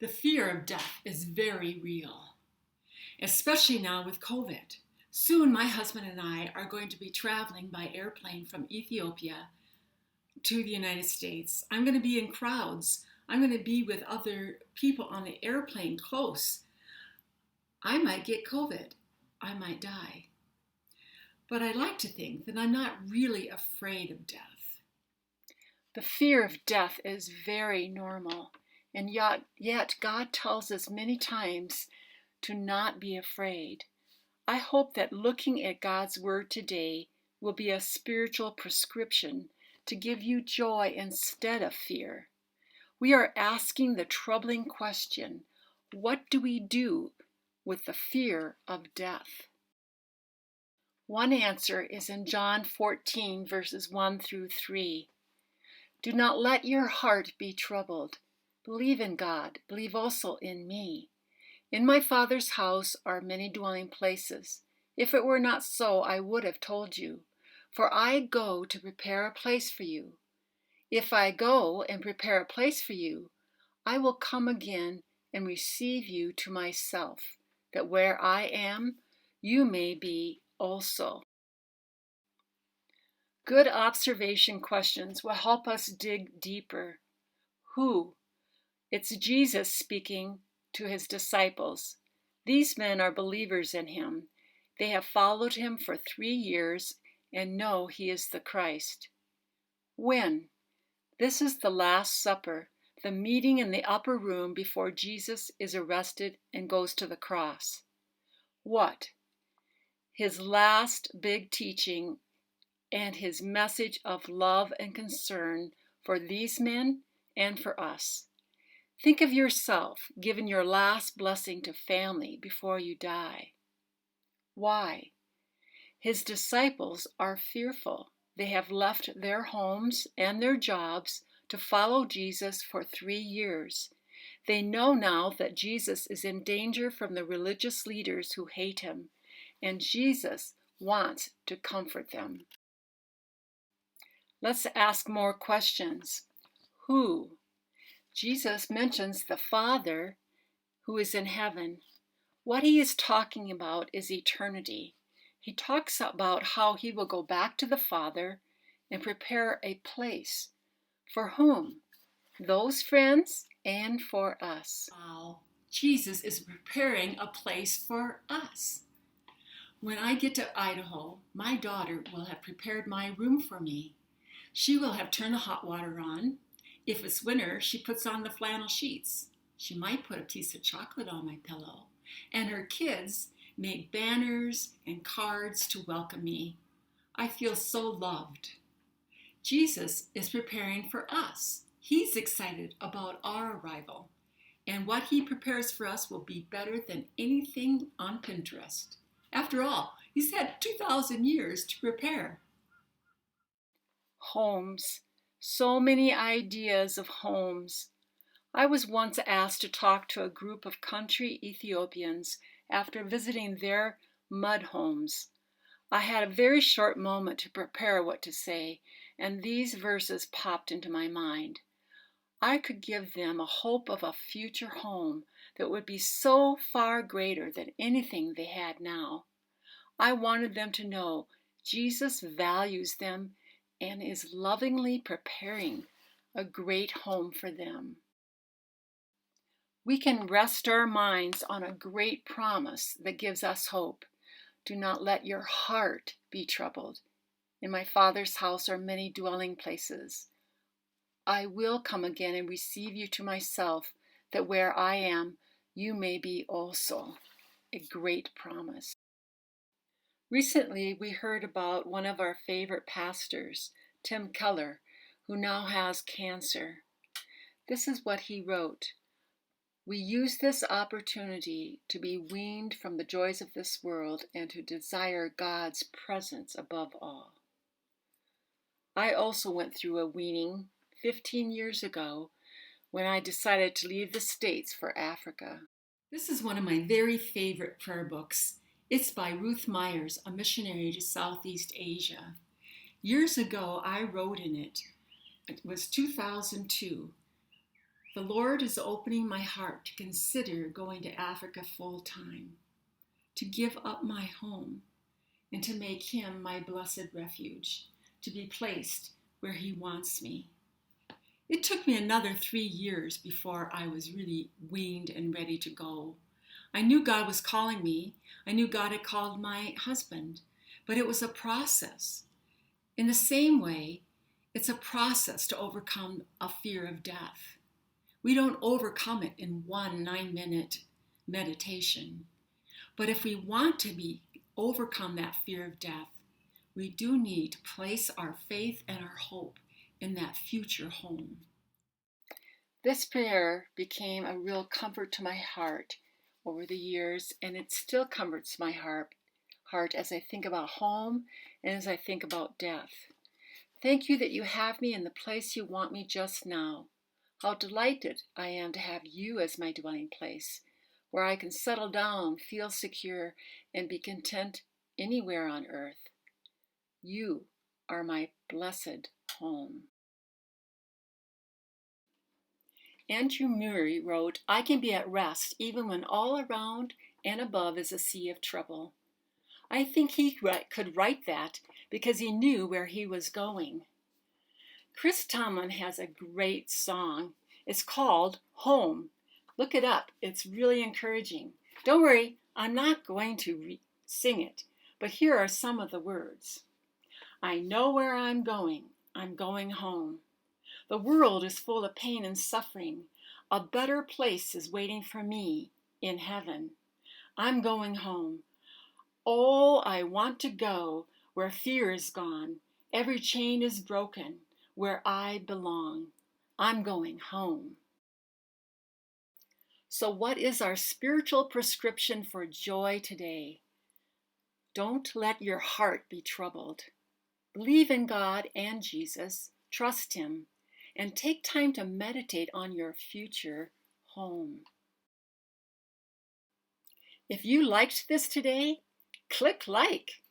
The fear of death is very real, especially now with COVID. Soon my husband and I are going to be traveling by airplane from Ethiopia to the United States. I'm going to be in crowds. I'm going to be with other people on the airplane close. I might get COVID. I might die. But I like to think that I'm not really afraid of death. The fear of death is very normal, and yet God tells us many times to not be afraid. I hope that looking at God's Word today will be a spiritual prescription to give you joy instead of fear. We are asking the troubling question, what do we do with the fear of death? One answer is in John 14, verses 1 through 3. Do not let your heart be troubled. Believe in God. Believe also in me. In my Father's house are many dwelling places. If it were not so, I would have told you. For I go to prepare a place for you. If I go and prepare a place for you, I will come again and receive you to myself, that where I am, you may be also. Good observation questions will help us dig deeper. Who? It's Jesus speaking to his disciples. These men are believers in him. They have followed him for 3 years and know he is the Christ. When? This is the Last Supper, the meeting in the upper room before Jesus is arrested and goes to the cross. What? His last big teaching and his message of love and concern for these men and for us. Think of yourself giving your last blessing to family before you die. Why? His disciples are fearful. They have left their homes and their jobs to follow Jesus for 3 years. They know now that Jesus is in danger from the religious leaders who hate him, and Jesus wants to comfort them. Let's ask more questions. Who? Jesus mentions the Father who is in heaven. What he is talking about is eternity. He talks about how he will go back to the Father and prepare a place. For whom? Those friends and for us. Wow. Jesus is preparing a place for us. When I get to Idaho, my daughter will have prepared my room for me. She will have turned the hot water on. If it's winter, she puts on the flannel sheets. She might put a piece of chocolate on my pillow. And her kids make banners and cards to welcome me. I feel so loved. Jesus is preparing for us. He's excited about our arrival. And what he prepares for us will be better than anything on Pinterest. After all, he's had 2,000 years to prepare. Homes. So many ideas of homes. I was once asked to talk to a group of country Ethiopians after visiting their mud homes. I had a very short moment to prepare what to say, and these verses popped into my mind. I could give them a hope of a future home that would be so far greater than anything they had now. I wanted them to know Jesus values them and is lovingly preparing a great home for them. We can rest our minds on a great promise that gives us hope. Do not let your heart be troubled. In my Father's house are many dwelling places. I will come again and receive you to myself, that where I am, you may be also. A great promise. Recently, we heard about one of our favorite pastors, Tim Keller, who now has cancer. This is what he wrote. We use this opportunity to be weaned from the joys of this world and to desire God's presence above all. I also went through a weaning 15 years ago when I decided to leave the States for Africa. This is one of my very favorite prayer books. It's by Ruth Myers, a missionary to Southeast Asia. Years ago, I wrote in it. It was 2002. The Lord is opening my heart to consider going to Africa full time, to give up my home, and to make Him my blessed refuge, to be placed where He wants me. It took me another 3 years before I was really weaned and ready to go. I knew God was calling me. I knew God had called my husband, but it was a process. In the same way, it's a process to overcome a fear of death. We don't overcome it in one 9-minute meditation. But if we want to overcome that fear of death, we do need to place our faith and our hope in that future home. This prayer became a real comfort to my heart over the years, and it still comforts my heart as I think about home and as I think about death. Thank you that you have me in the place you want me just now. How delighted I am to have you as my dwelling place, where I can settle down, feel secure, and be content anywhere on earth. You are my blessed home. Andrew Murray wrote, "I can be at rest even when all around and above is a sea of trouble." I think he could write that because he knew where he was going. Chris Tomlin has a great song. It's called Home. Look it up. It's really encouraging. Don't worry, I'm not going to sing it, but here are some of the words. I know where I'm going. I'm going home. The world is full of pain and suffering. A better place is waiting for me in heaven. I'm going home. Oh, I want to go where fear is gone. Every chain is broken, where I belong. I'm going home. So what is our spiritual prescription for joy today? Don't let your heart be troubled. Believe in God and Jesus. Trust Him. And take time to meditate on your future home. If you liked this today, click like.